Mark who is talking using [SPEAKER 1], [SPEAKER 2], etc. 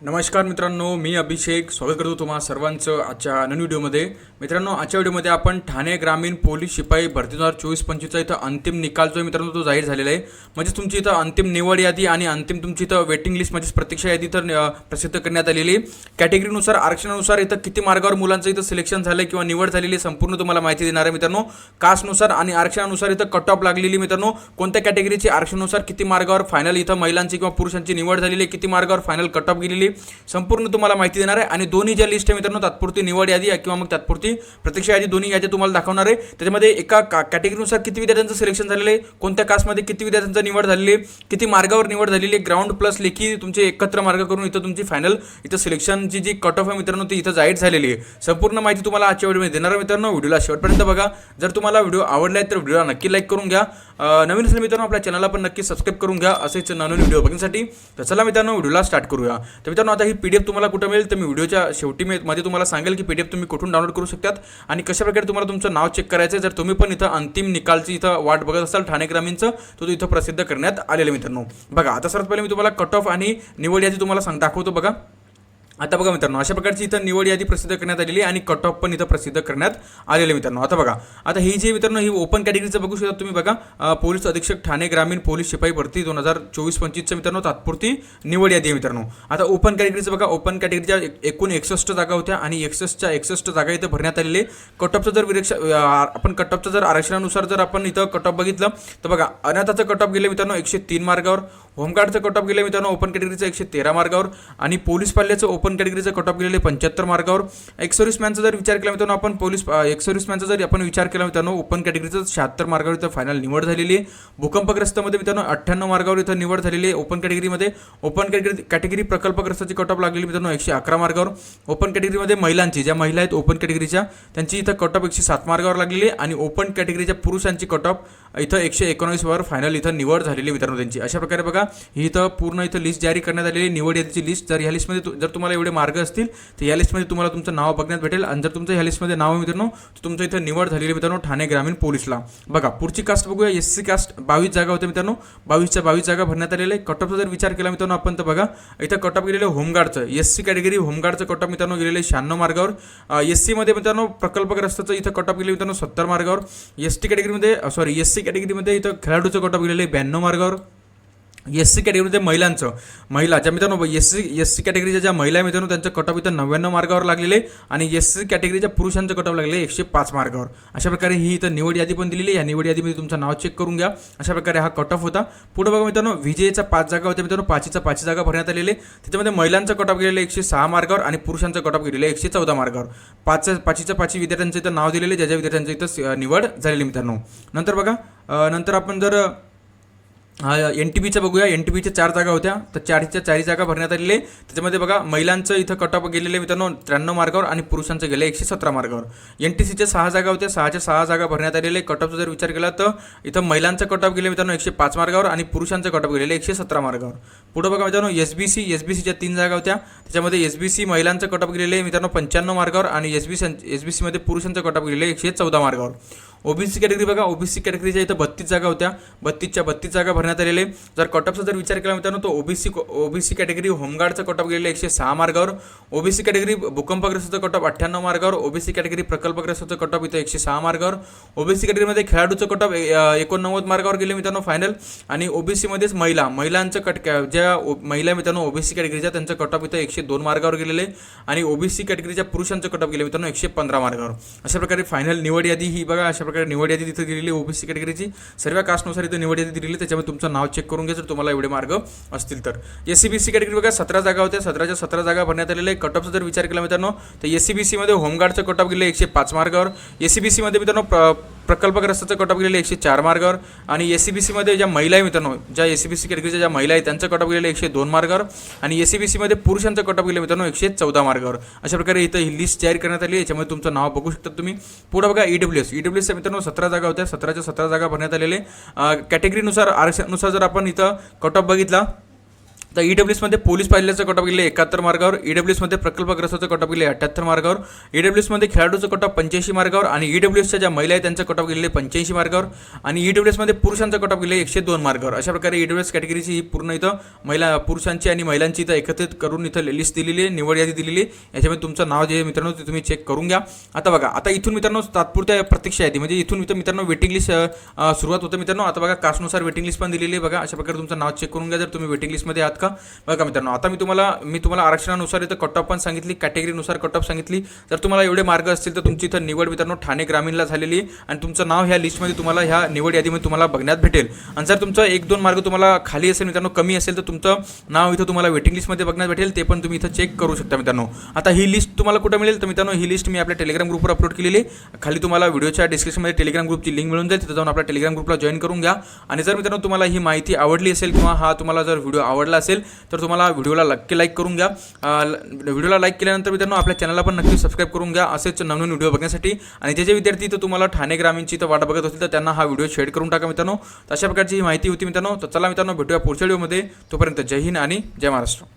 [SPEAKER 1] नमस्कार मित्रांनो, मी अभिषेक स्वागत करतो तुम्हा सर्वांचं आजच्या नवीन व्हिडिओमध्ये. मित्रांनो, आजच्या व्हिडिओमध्ये आपण ठाणे ग्रामीण पोलीस शिपाई भरती 2024-25चा इथं अंतिम निकाल जो मित्रांनो तो जाहीर झालेला आहे. म्हणजेच तुमची इथं अंतिम निवड यादी आणि अंतिम तुमची इथं वेटिंग लिस्ट म्हणजेच प्रतीक्षा यादी तर प्रसिद्ध करण्यात आलेली आहे. कॅटेगरीनुसार आरक्षणानुसार इथं किती मार्गावर मुलांचं इथं सिलेक्शन झालं किंवा निवड झालेली संपूर्ण तुम्हाला माहिती देणार आहे मित्रांनो. कास्टनुसार आणि आरक्षणानुसार इथं कट ऑफ लागलेली मित्रांनो, कोणत्या कॅटेगरीची आरक्षणानुसार किती मार्गावर फायनल इथं महिलांची किंवा पुरुषांची निवड झालेली आहे, किती मार्गावर फायनल कट ऑफ गेलेली संपूर्ण तुम्हाला माहिती देणार आहे. आणि दोन्ही ज्या लिस्ट आहे मित्रांनो, तात्पुरती निवड यादी किंवा मग तात्पुरती प्रतीक्षा यादी दोन्ही यादी तुम्हाला दाखवणार आहे. त्याच्यामध्ये एका कॅटेगरीनुसार किती विद्यार्थ्यांचं सिलेक्शन झालेलं आहे, कोणत्या कास्टमध्ये किती विद्यार्थ्यांचं निवड झालेली आहे, किती मार्गावर निवड झालेली आहे, ग्राउंड प्लस लेखी तुमचे एकत्र मार्ग करून इथं तुमची फायनल इथं सिलेक्शनची जी कट ऑफ आहे मित्रांनो ती इथं जाहीर झालेली आहे. संपूर्ण माहिती तुम्हाला आजच्या व्हिडिओमध्ये देणार आहे मित्रांनो. व्हिडिओला शेवटपर्यंत बघा. जर तुम्हाला व्हिडिओ आवडला आहे तर व्हिडिओला नक्की लाईक करून घ्या. नवीन असेल मित्रांनो आपल्या चॅनलला पण नक्की सबस्क्राईब करून घ्या असेच नवीन व्हिडिओ बघण्यासाठी. तर चला मित्रांनो व्हिडिओला स्टार्ट करूया. तर मित्रांनो आता ही PDF तुम्हाला कुठं मिळेल तर मी व्हिडिओच्या शेवटी मध्ये तुम्हाला सांगेल की PDF तुम्ही कुठून डाउनलोड करू शकतात आणि कशा प्रकारे तुम्हाला तुमचं नाव चेक करायचं. जर तुम्ही पण इथं अंतिम निकालची इथं वाट बघत असाल ठाणे ग्रामीणचं तो इथं प्रसिद्ध करण्यात आलेलं मित्रांनो. बघा आता सर्वात पहिले मी तुम्हाला कट ऑफ आणि निवड यादी तुम्हाला दाखवतो. बघा आता बघा मित्रांनो, अशा प्रकारची इथं निवड यादी प्रसिद्ध करण्यात आलेली आणि कट ऑफ पण इथं प्रसिद्ध करण्यात आलेले मित्रांनो. आता बघा, आता ही जी मित्रांनो ही ओपन कॅटेगरीचं बघू शकता तुम्ही. बघा पोलीस अधीक्षक ठाणे ग्रामीण पोलीस शिपाई भरती 2024-25चं मित्रांनो तात्पुरती निवड यादी आहे मित्रांनो. आता ओपन कॅटेगरीचं बघा, ओपन कॅटेगरीच्या एकूण 61 जागा होत्या आणि 61 जागा इथं भरण्यात आलेले. कट ऑफचं जर आपण कट ऑफचं जर आरक्षणानुसार जर आपण इथं कट ऑफ बघितलं तर बघा, अनाथाचं कट ऑफ गेले मित्रांनो 103 मार्गावर, होमगार्डचं कट ऑफ गेले मित्रांनो ओपन कॅटेगरीचं 113 मार्गावर आणि पोलीस पाल्याचं ओपन कॅटेगरीचं कट ऑफ गेलेले 75 मार्गावर. एक्स सर्व्हिसमॅनचा जर विचार केला मित्रांनो आपण एक्स सर्व्हिसमॅनचा जर आपण विचार केला मित्रांनो ओपन कॅटेगरीचं 76 मार्गावर इथं फायनल निवड झालेली आहे. भूकंपग्रस्तमध्ये मित्रांनो 98 मार्गावर इथं निवड झालेली आहे ओपन कॅटेगरीमध्ये. ओपन कॅटेगरी प्रकल्पग्रस्ताची कट ऑफ लागलेली मित्रांनो 111 मार्गावर. ओपन कॅटेगरीमध्ये महिलांची ज्या महिला आहेत ओपन कॅटेगरीच्या त्यांची इथं कट ऑफ 107 मार्गावर लागलेली आहे आणि ओपन कॅटेगरीच्या पुरुषांची कट ऑफ इथं 119 वर फायनल इथं निवड झालेली मित्रांनो त्यांची. अशा प्रकारे बघा ही इथं पूर्ण इथं लिस्ट जारी करण्यात आलेली निवड यादीची लिस्ट. जर ह्या लिस्टमध्ये जर तुम्हाला एवढे मार्ग असतील तर या लिस्टमध्ये तुम्हाला तुमचं नाव बघण्यात भेटेल आणि जर तुमचं ह्या लिस्टमध्ये नाव आहे मित्रांनो तर तुमचं इथं निवड झालेली मित्रांनो ठाणे ग्रामीण पोलीसला. बघा पुढची कास्ट बघूया. SC कास्ट 22 जागा होत्या मित्रांनो, 22च्या 22 जागा भरण्यात आलेले आहे. कट ऑफचा जर विचार केला मित्रांनो आपण तर बघा इथं कट ऑफ गेलेलं होमगार्डचं SC कॅटेगरी होमगार्डचं कट ऑफ मित्रांनो गेलेले 96 मार्गावर. SC मध्ये मित्रांनो प्रकल्पग्रस्ताचं इथं कट ऑफ गेले मित्रांनो 70 मार्गावर. SC कॅटेगरीमध्ये इथं खेळाडूचं कट ऑफ गेलेले 92 मार्गावर. SC कॅटेगरीमध्ये महिला ज्या मित्रांनो SC कॅटेगरीच्या ज्या महिला मित्रांनो त्यांचं कट ऑफ इथं 99 मार्गावर लागलेले आणि SC कॅटेगरीच्या पुरुषांचं कट ऑफ लागलेले 105 मार्गावर. अशा प्रकारे ही इथं निवड यादी पण दिलेली आहे. या निवड यादीमध्ये तुमचं नाव चेक करून घ्या. अशा प्रकारे हा कट ऑफ होता. पुढे बघा मित्रांनो VJचा 5 जागा होत्या मित्रांनो, 5 जागा भरण्यात आलेले. त्याच्यामध्ये महिलांचं कट ऑफ गेलेलं 106 मार्गावर आणि पुरुषांचं कट ऑफ गेलेलं 114 मार्गावर. 5 विद्यार्थ्यांचं इथं नाव दिलेले ज्या विद्यार्थ्यांचं इथं निवड झालेली मित्रांनो. नंतर बघा नंतर आपण जर NTPचं बघूया. NTPच्या 4 जागा होत्या तर 4 जागा भरण्यात आलेले. त्याच्यामध्ये बघा महिलांचं इथं कट ऑफ गेलेले मित्रांनो 93 मार्गावर आणि पुरुषांचं गेले 117 मार्गावर. NTCच्या 6 जागा होत्या, 6 जागा भरण्यात आलेले. कट ऑफचा जर विचार केला तर इथं महिलांचं कट ऑफ गेले मित्रांनो 105 मार्गावर आणि पुरुषांचं कट ऑफ गेलेले 117 मार्गावर. पुढे बघा मित्रांनो SBCच्या 3 जागा होत्या. त्याच्यामध्ये SBC महिलांचं कट ऑफ गेलेले मित्रांनो 95 मार्गावर आणि SBC मध्ये पुरुषांचं कट ऑफ गेलेले 114 मार्गावर. OBC कॅटेगरी बघा, OBC कॅटेगरीच्या इथं 32 जागा होत्या, 32 जागा भरण्यात आलेले. जर कट ऑफचा जर विचार केला मित्रांनो तो OBC कॅटेगरी होमगार्डचं कट ऑफ गेलेलं 106 मार्गावर. OBC कॅटेगरी भूकंपग्रस्ताचं कट ऑफ 98 मार्गावर. OBC कॅटेगरी प्रकल्पग्रस्ताचं कट ऑफ इथं 106 मार्गावर. OBC कॅटेगरीमध्ये खेळाडूचं कट ऑफ 89 मार्गावर गेले मित्रांनो फायनल. आणि OBC मध्येच महिलांचं ज्या महिला मित्रांनो OBC कॅटेगरीच्या त्यांचं कट ऑफ इथं 102 मार्गावर गेलेले आणि OBC कॅटेगरीच्या पुरुषांचं कट ऑफ गेले मित्रांनो 115 मार्गावर. अशा प्रकारे फायनल निवड यादी ही बघा. अशा प्रकारे निवड यादी तिथे दिलेली OBC कॅटेगरीची सर्व कास्टनुसार इथं निवड यादी दिलेली. त्याच्यामध्ये तुमचं नाव चेक करून घ्या जर तुम्हाला एवढे मार्ग असतील तर. SCBC कॅटेगरी बघा 17 जागा होत्या, 17 जागा भरण्यात आलेले. कट ऑफचा जर विचार केला मित्रांनो तर SCBC मध्ये होमगार्डचं कट ऑफ गेले 105 मार्गावर. SCBC मध्ये मित्रांनो प्रकल्पग्रस्ताचं कट ऑफ गेलेले 104 मार्गावर आणि SCBC मध्ये ज्या महिला आहे मित्रांनो ज्या SCBC कॅटेगरीच्या ज्या महिला आहेत त्यांचं कट ऑफ गेलेले 102 मार्गावर आणि SCBC मध्ये पुरुषांचं कट ऑफ गेले मित्रांनो 114 मार्गावर. अशा प्रकारे इथं ही लिस्ट जाहीर करण्यात आली. याच्यामध्ये तुमचं नाव बघू शकता तुम्ही. पुढे बघा EWS मित्रांनो 17 जागा होत्या, 17 जागा भरण्यात आलेले. कॅटेगरीनुसार आरक्षणानुसार जर आपण इथं कट ऑफ बघितला तर ईडब्ल्यूएसमध्ये पोलीस पाहिल्याचं कट ऑफ गेले 71 मार्गावर, ईडब्ल्यूएसमध्ये प्रकल्पग्रस्ताचं कट ऑफ गेले 78 मार्गावर, ईडब्ल्यूएसमध्ये खेळाडूचं कट ऑफ 85 मार्गावर आणि ईडब्ल्यूएसच्या ज्या महिला आहेत त्यांचं कट ऑफ गेले 85 मार्गावर आणि ईडब्ल्यूएसमध्ये पुरुषांचं कट ऑफ गेले 102 मार्गावर. अशा प्रकारे ईडब्ल्यूएस कॅटेगरीची ही पूर्ण इथं पुरुषांची आणि महिलांची इथं एकत्रित करून इथं लिस्ट दिलेली आहे, निवड यादी दिलेली आहे. याच्यामध्ये तुमचं नाव जे आहे मित्रांनो ते तुम्ही चेक करून घ्या. आता बघा, आता इथून मित्रांनो तात्पुरत्या प्रतीक्षा यादी म्हणजे इथून मित्रांनो वेटिंग लिस्ट सुरुवात होतं मित्रांनो. आता बघा कास्टनुसार वेटिंग लिस्ट पण दिलेली आहे. बघा अशा प्रकारे तुमचं नाव चेक करून घ्या जर तुम्ही वेटिंग लिस्टमध्ये आहात का. बघा मित्रांनो, आता मी तुम्हाला आरक्षणानुसार इथं कट ऑफ पण सांगितली, कॅटेगरीनुसार कट ऑफ सांगितली. जर तुम्हाला एवढे मार्ग असतील तर तुमची इथं निवड मित्रांनो ठाणे ग्रामीणला झालेली आहे आणि तुमचं नाव ह्या लिस्टमध्ये तुम्हाला ह्या निवड यादीमध्ये तुम्हाला बघण्यात भेटेल. आणि जर तुमचं 1-2 मार्ग तुम्हाला खाली असेल मित्रांनो, कमी असेल तर तुमचं नाव इथं तुम्हाला वेटिंग लिस्टमध्ये बघण्यात भेटेल, ते पण तुम्ही इथं चेक करू शकता मित्रांनो. आता ही लिस्ट तुम्हाला कुठं मिळेल तर मित्रांनो ही लिस्ट मी आपल्या टेलिग्राम ग्रुपवर अपलोड केलेली आहे. खाली तुम्हाला व्हिडिओच्या डिस्क्रिप्शनमध्ये टेलिग्राम ग्रुपची लिंक मिळून जाईल, तिथं जाऊन आपल्या टेलिग्राम ग्रुपला जॉईन करून घ्या. आणि जर मित्रांनो तुम्हाला ही माहिती आवडली असेल किंवा हा तुम्हाला जर व्हिडिओ आवडला असेल तर तुम्हाला व्हिडिओला नक्की लाईक करून घ्या. व्हिडिओला लाईक केल्यानंतर मित्रांनो आपल्या चॅनलला पण नक्की सबस्क्राईब करून घ्या असेच नवीन व्हिडिओ बघण्यासाठी. आणि जे विद्यार्थी तर तुम्हाला ठाणे ग्रामीणची तर वाट बघत असतील तर त्यांना हा व्हिडिओ शेअर करून टाका मित्रांनो. तर अशा प्रकारची ही माहिती होती मित्रांनो. तर चला मित्रांनो भेटूया पुढच्या व्हिडिओमध्ये. तोपर्यंत जय हिंद आणि जय महाराष्ट्र.